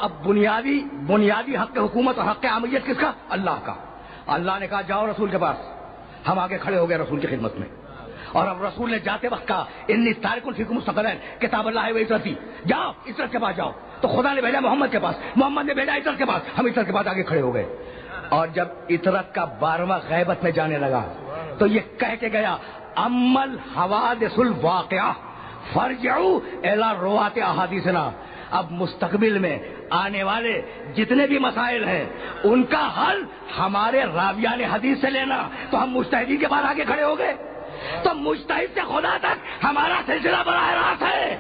اب بنیادی حق حکومت اور حق عامریت کس کا؟ اللہ کا. اللہ نے کہا جاؤ رسول کے پاس. ہم آگے کھڑے ہو گئے رسول کی خدمت میں, اور اب رسول نے جاتے وقت کہا انی تارکن فیکم مستقلین کتاب اللہ و عترتی, جاؤ عترت کے پاس جاؤ. تو خدا نے بھیجا محمد کے پاس, محمد نے بھیجا عترت کے پاس, ہم عترت کے پاس آگے کھڑے ہو گئے. اور جب عترت کا 12واں غیبت میں جانے لگا تو یہ کہہ کے گیا امل حوادث الواقعہ فرجعوا الی روات احادیثنا. اب مستقبل میں آنے والے جتنے بھی مسائل ہیں ان کا حل ہمارے راویان حدیث سے لینا. تو ہم مجتہدین کے بعد آگے کھڑے ہو گئے. تو مجتہد سے خدا تک ہمارا سلسلہ براہ راست ہے.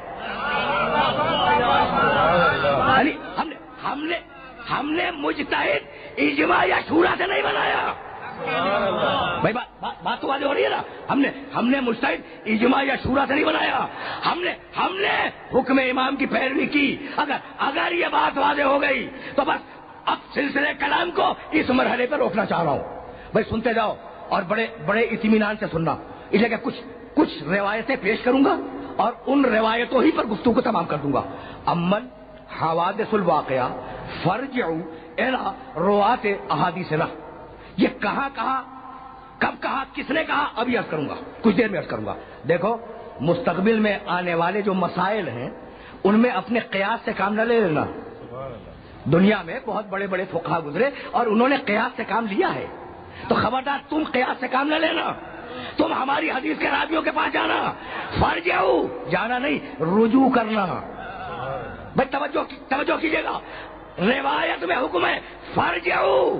ہم نے مجتہد اجماع یا شورا سے نہیں بنایا. بھائی بات تو واضح ہو رہی ہے نا. ہم نے مجتہد اجماع یا شورا سے نہیں بنایا. ہم نے حکم امام کی پیروی کی. اگر یہ بات واضح ہو گئی تو بس اب سلسلے کلام کو اس مرحلے پر روکنا چاہ رہا ہوں. بھائی سنتے جاؤ اور بڑے اطمینان سے سننا, اس لیے کہ کچھ روایتیں پیش کروں گا اور ان روایتوں ہی پر گفتگو کو تمام کر دوں گا. امن حوادث الواقعہ فرجعوا الی روات احادیثنا. یہ کہاں کہا, کب کہا, کس نے کہا, ابھی عرض کروں گا, کچھ دیر میں عرض کروں گا. دیکھو مستقبل میں آنے والے جو مسائل ہیں ان میں اپنے قیاس سے کام نہ لے لینا. دنیا میں بہت بڑے بڑے فقہا گزرے اور انہوں نے قیاس سے کام لیا ہے. تو خبردار تم قیاس سے کام نہ لینا. تم ہماری حدیث کے راویوں کے پاس جانا. فرجعوا جانا نہیں, رجوع کرنا. بھائی توجہ کیجیے گا, روایت میں حکم ہے فرجعوا,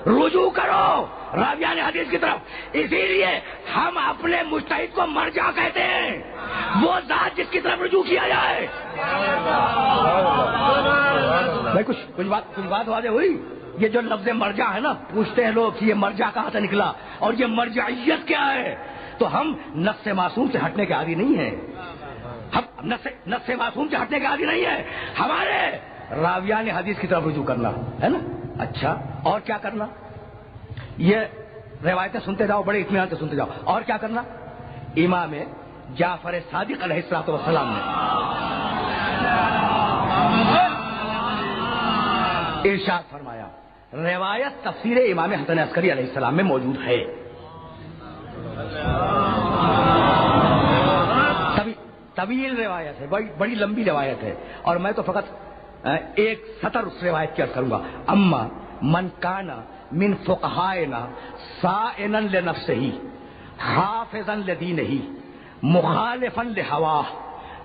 رجوع کرو راویان حدیث کی طرف. اسی لیے ہم اپنے مجتہد کو مرجع کہتے ہیں, وہ ذات جس کی طرف رجوع کیا جائے. بھائی کچھ بات واضح ہوئی. یہ جو لفظ مرجع ہے نا, پوچھتے ہیں لوگ کہ یہ مرجع کہاں سے نکلا اور یہ مرجعیت کیا ہے. تو ہم نص معصوم سے ہٹنے کے عادی نہیں ہیں. ہم نص معصوم سے ہٹنے کے عادی نہیں ہیں. ہمارے راویان حدیث کی طرف رجوع کرنا ہے نا. اچھا, اور کیا کرنا؟ یہ روایتیں سنتے جاؤ, بڑے اطمینان سے سنتے جاؤ. اور کیا کرنا؟ امام جعفر صادق علیہ الصلوۃ والسلام نے ارشاد فرمایا, روایت تفسیر امام حسن عسکری علیہ السلام میں موجود ہے. طویل روایت ہے, بڑی لمبی روایت ہے, اور میں تو فقط ایک سطر اس روایت کی عرض کروں گا. اما من کان من فقہائنا صائنا لنفسہ حافظا لدینہ مخالفا لہواہ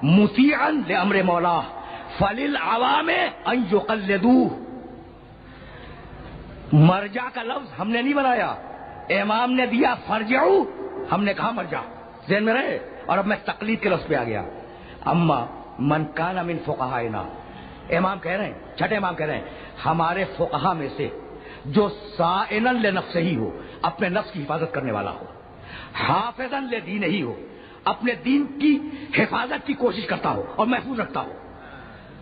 مطیعا لامر مولاہ فللعوام ان یقلدوہ. مرجع کا لفظ ہم نے نہیں بنایا, امام نے دیا فرجعوا, ہم نے کہا مرجع. ذہن میں رہے, اور اب میں تقلید کے لفظ پہ آ گیا. اما من کان من فقہائنا, امام کہہ رہے ہیں, چھٹے امام کہہ رہے ہیں ہمارے فقہا میں سے جو صائنا لنفسہ ہی ہو, اپنے نفس کی حفاظت کرنے والا ہو, حافظا لدینہ ہی ہو, اپنے دین کی حفاظت کی کوشش کرتا ہو اور محفوظ رکھتا ہو,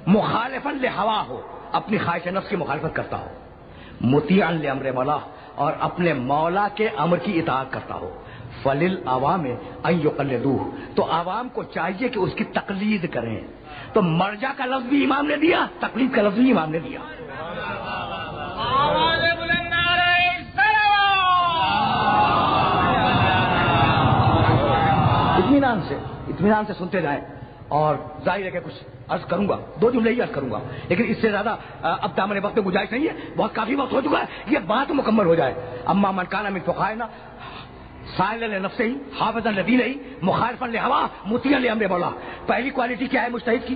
مخالفا لہوا ہو, اپنی خواہش نفس کی مخالفت کرتا ہو, مطیعا لامر مولا, اور اپنے مولا کے امر کی اطاعت کرتا ہو, فللعوام ان یقلدوہ, تو عوام کو چاہیے کہ اس کی تقلید کریں. تو مرجع کا لفظ بھی امام نے دیا, تقلید کا لفظ بھی امام نے دیا. اطمینان سے سنتے جائیں, اور ظاہر ہے کہ کچھ عرض کروں گا, 2 جملے ہی عرض کروں گا, لیکن اس سے زیادہ اب دامن وقت میں گنجائش نہیں ہے. بہت کافی وقت ہو چکا ہے, یہ بات مکمل ہو جائے. اما من کان من فقہائنا صائنا لنفسہ حافظا لدینہ مخالفا لہوا مطیعا لامر مولا. پہلی کوالٹی کیا ہے مجتہد کی؟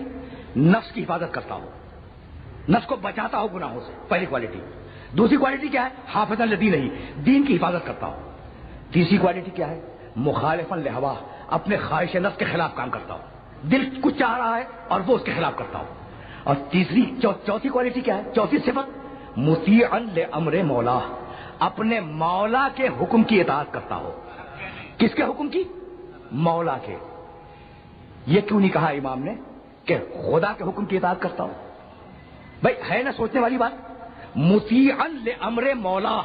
نفس کی حفاظت کرتا ہو, نفس کو بچاتا ہو گناہوں سے, پہلی کوالٹی. دوسری کوالٹی کیا ہے؟ حافظا لدینہ, دین کی حفاظت کرتا ہو. تیسری کوالٹی کیا ہے؟ مخالفا لہوا, اپنے خواہش نفس کے خلاف کام کرتا ہو, دل کچھ چاہ رہا ہے اور وہ اس کے خلاف کرتا ہو. اور چوتھی کوالٹی کیا ہے, چوتھی صفت مطیعا لامر مولا, اپنے مولا کے حکم کی اطاعت کرتا ہو. کس کے حکم کی؟ مولا کے. یہ کیوں نہیں کہا امام نے کہ خدا کے حکم کی اطاعت کرتا ہو؟ بھائی ہے نا سوچنے والی بات. مطیعا لامر مولا,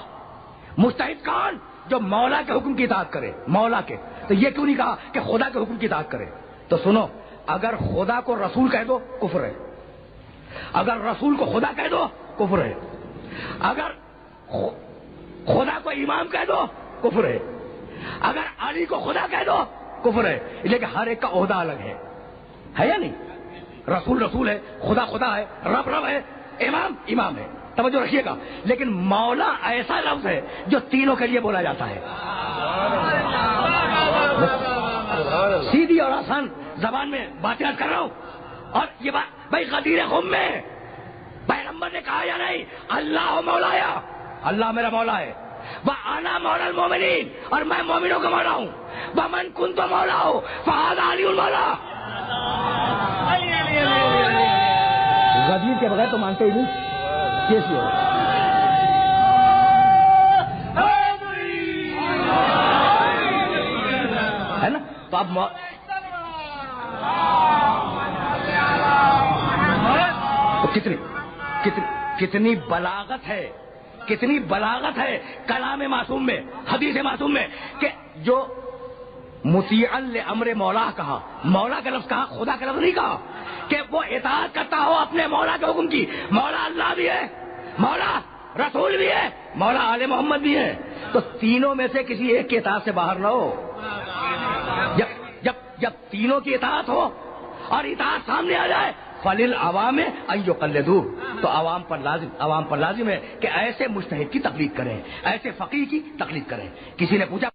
مجتہد کون؟ جو مولا کے حکم کی اطاعت کرے, مولا کے. تو یہ کیوں نہیں کہا کہ خدا کے حکم کی اطاعت کرے؟ تو سنو, اگر خدا کو رسول کہہ دو کفر ہے, اگر رسول کو خدا کہہ دو کفر ہے، اگر خدا کو امام کہہ دو کفر ہے، اگر علی کو خدا کہہ دو کفر ہے، لیکن ہر ایک کا عہدہ الگ ہے یا نہیں؟ رسول رسول ہے، خدا خدا ہے، رب رب ہے، امام امام ہے، توجہ رکھیے گا. لیکن مولا ایسا لفظ ہے جو تینوں کے لیے بولا جاتا ہے. سیدھی اور آسان زبان میں باتیں کر رہا ہوں. اور یہ بات بھائی غدیر خم میں پیغمبر نے کہا یا نہیں اللہ مولایا، اللہ میرا مولا ہے، وَأَنَا مَوْلَى الْمُؤْمِنِينَ، اور میں مومنوں کا مولا ہوں، وَمَنْ كُنْتُ مَوْلَاهُ فَهَذَا عَلِيٌّ الْمَوْلَى. غدیر کے بغیر تو مانتے ہی نہیں کیسی ہو. ہے نا؟ تو اب کتنی بلاغت ہے، کتنی بلاغت ہے کلام معصوم میں، حدیث معصوم میں، کہ جو مطیعا لامر مولا کہا، مولا کا لفظ کہا، خدا کا لفظ نہیں کہا، کہ وہ اطاعت کرتا ہو اپنے مولا کے حکم کی. مولا اللہ بھی ہے، مولا رسول بھی ہے، مولا آل محمد بھی ہے. تو تینوں میں سے کسی ایک کی اطاعت سے باہر نہ ہو. جب تینوں کی اطاعت ہو اور اطاعت سامنے آ جائے فَلِلْعَوَامِ أَن يُقَلِّدُوهُ، تو عوام پر لازم ہے کہ ایسے مجتہد کی تقلید کریں، ایسے فقیہ کی تقلید کریں. کسی نے پوچھا